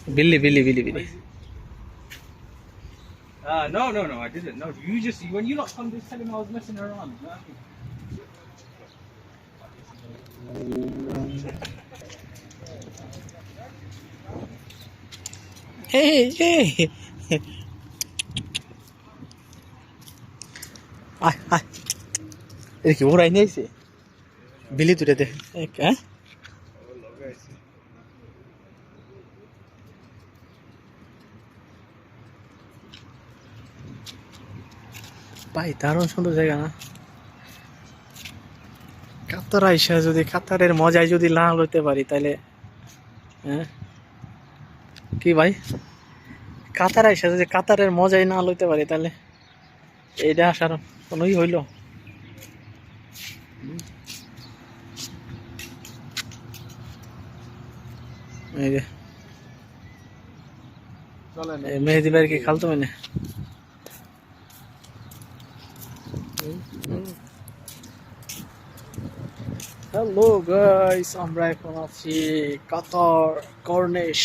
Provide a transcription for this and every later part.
Billy, Billy, Billy, Billy. No, I didn't. No, you just when you not come, just tell him I was messing around. You know what I mean? Hey, hey. আয় আয় এটা কি ওরাই নিয়েছে বিলি তুলে দে হ্যাঁ ভাই দারুণ সুন্দর জায়গা না কাতার আইসা যদি কাতারের মজায় যদি না লইতে পারি তাহলে হ্যাঁ কি ভাই কাতার আইসা যদি কাতারের মজাই না লইতে পারি তাহলে এইটা আসার কোনোই হইল এই যে মেহেদি ভাইয়ের কি খালতো মানে হ্যালো গাইস আমরা এখন আছি কাতার কর্নিশ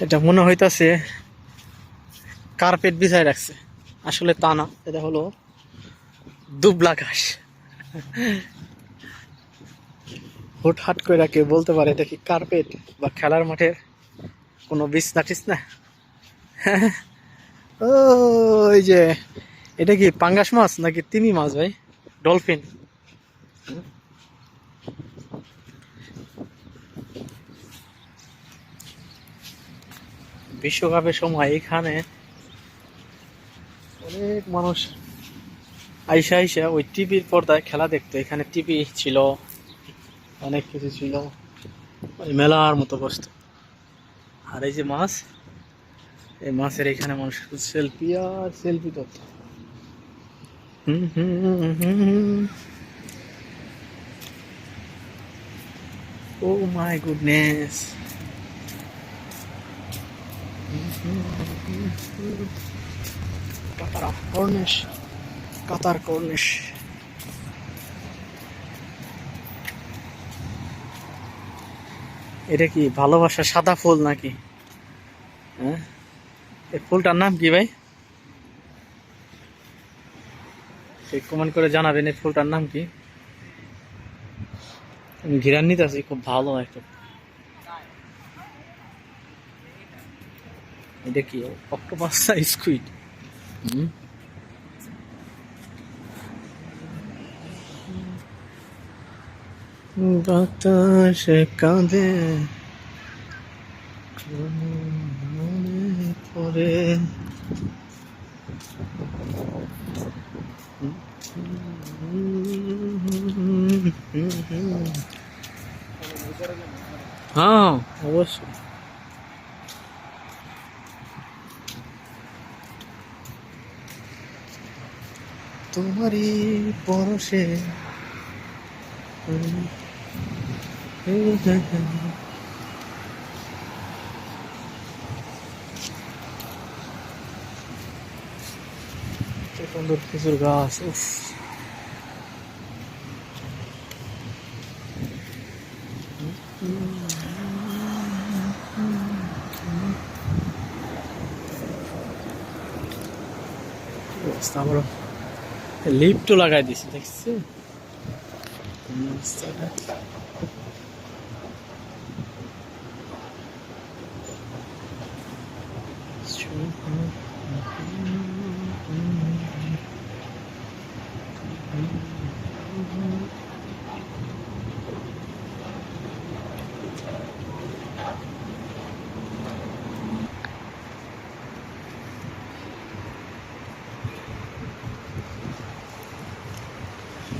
এটা মনে হইতাছে কার্পেট বিছায় রাখছে আসলে তা না এটা হলো দুবলা ঘাস হুটহাট করে কেউ বলতে পারে এটা কি কার্পেট বা খেলার মাঠের কোনো বিছনা টিছনা ওই যে এটা কি পাঙ্গাস মাছ নাকি তিমি মাছ ভাই ডলফিন বিশ্বকাপের সময় এখানে অনেক মানুষ আইসা আইসা ওই টিভির পর্দায় খেলা দেখতো এখানে টিভি ছিল অনেক কিছু ছিল মেলার মতো বসতো আর এই যে মাছ এই মাছের এখানে মানুষ সেলফি আর সেলফি করতো ও মাই গুডনেস কাতার কর্নিশ এটা কি ভালোবাসা সাদা ফুল নাকি হ্যাঁ এই ফুলটার নাম কি ভাই কমেন্ট করে জানাবেন এই ফুলটার নাম কি আমি ঘিরান নিতে আছি খুব ভালো একটা এটা কি অক্টোপাস স্কুইড বাতাসে কাঁদে মনে পড়ে হ্যাঁ অবশ্যই তোমারই পরশে সুন্দর খেজুর গাছ উফ বড় লিফটও লাগাই দিছি দেখছি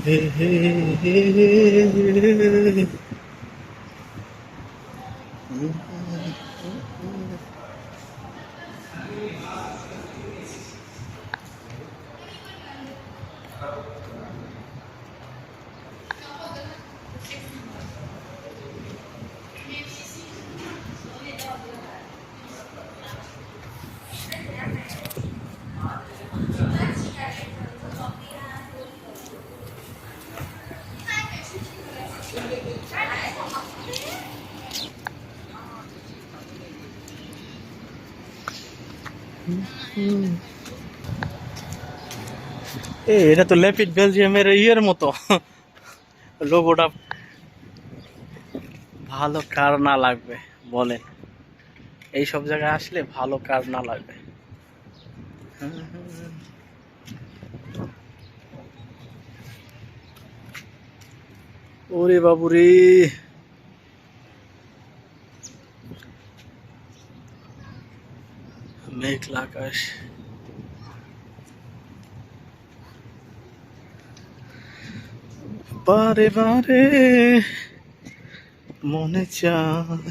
Hey, hey, hey, hey. এটা তো ল্যাপিড বেলজিয়ামের ইয়ের মতো লোগোটা। ভালো কার না লাগবে বলেন, এই সব জায়গায় আসলে ভালো কার না লাগবে। ওরে বাবুরে, মেঘলা আকাশ। বারে বারে মনে চায়